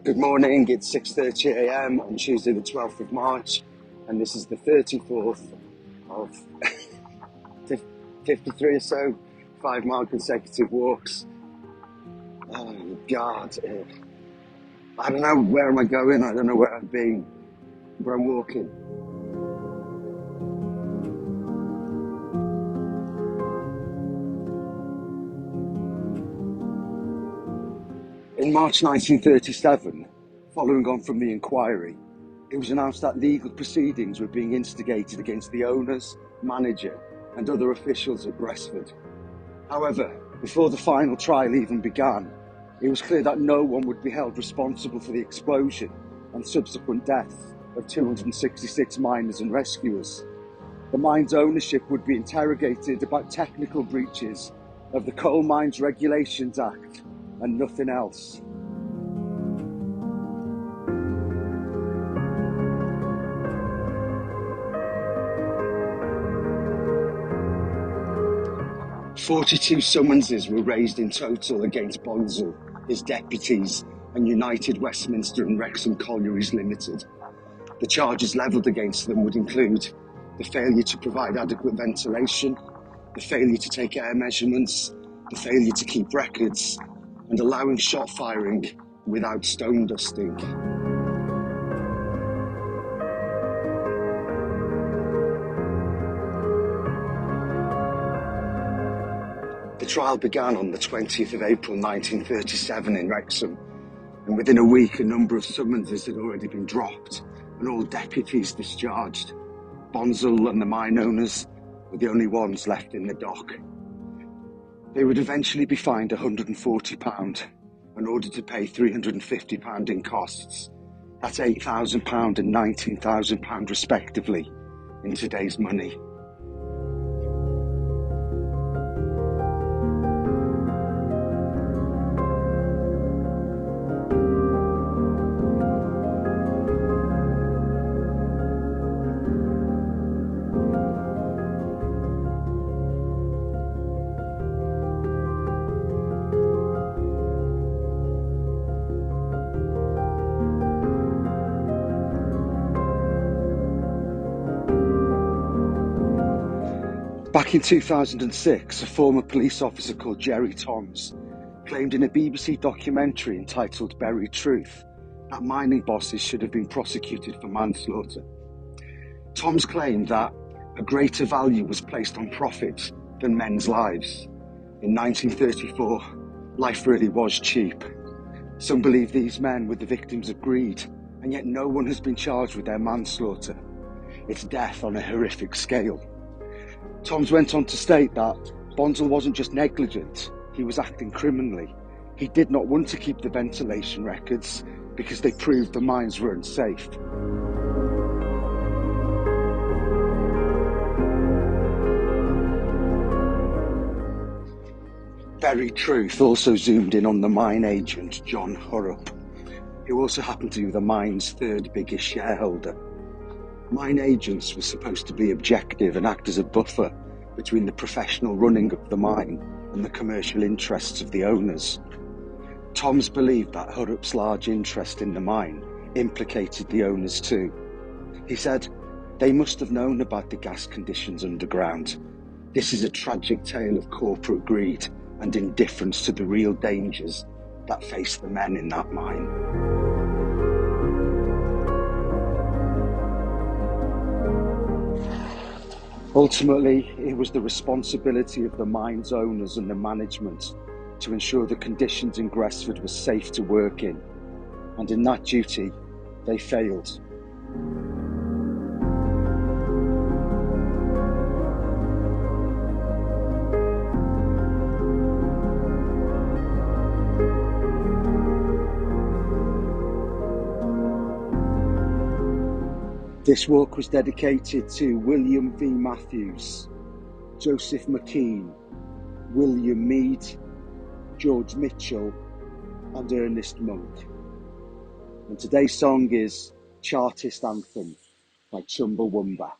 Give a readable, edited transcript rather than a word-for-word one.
Good morning, it's 6:30 a.m. on Tuesday the 12th of March, and this is the 34th of 53 or so 5-mile consecutive walks. Oh God, I don't know where am I going, I don't know where I've been, but I'm walking. In March 1937, following on from the inquiry, it was announced that legal proceedings were being instigated against the owners, manager and other officials at Gresford. However, before the final trial even began, it was clear that no one would be held responsible for the explosion and subsequent death of 266 miners and rescuers. The mine's ownership would be interrogated about technical breaches of the Coal Mines Regulations Act and nothing else. "42 summonses were raised in total against Bonsall, his deputies, and United Westminster and Wrexham Colleries Limited. The charges levelled against them would include the failure to provide adequate ventilation, the failure to take air measurements, the failure to keep records, and allowing shot firing without stone dusting. The trial began on the 20th of April 1937 in Wrexham, and within a week a number of summonses had already been dropped and all deputies discharged. Bonsall and the mine owners were the only ones left in the dock. They would eventually be fined £140 and ordered to pay £350 in costs. That's £8,000 and £19,000 respectively in today's money. Back in 2006, a former police officer called Jerry Toms claimed in a BBC documentary entitled Buried Truth that mining bosses should have been prosecuted for manslaughter. Toms claimed that a greater value was placed on profit than men's lives. In 1934, life really was cheap. Some believe these men were the victims of greed, and yet no one has been charged with their manslaughter. It's death on a horrific scale. Toms went on to state that Bonsall wasn't just negligent, he was acting criminally. He did not want to keep the ventilation records because they proved the mines were unsafe. Buried Truth also zoomed in on the mine agent, John Harrop, who also happened to be the mine's third biggest shareholder. Mine agents were supposed to be objective and act as a buffer between the professional running of the mine and the commercial interests of the owners. Toms believed that Harrop's large interest in the mine implicated the owners too. He said, "They must have known about the gas conditions underground. This is a tragic tale of corporate greed and indifference to the real dangers that face the men in that mine." Ultimately, it was the responsibility of the mine's owners and the management to ensure the conditions in Gresford were safe to work in, and in that duty, they failed. This walk was dedicated to William V. Matthews, Joseph McKean, William Mead, George Mitchell and Ernest Monk. And today's song is Chartist Anthem by Chumbawamba.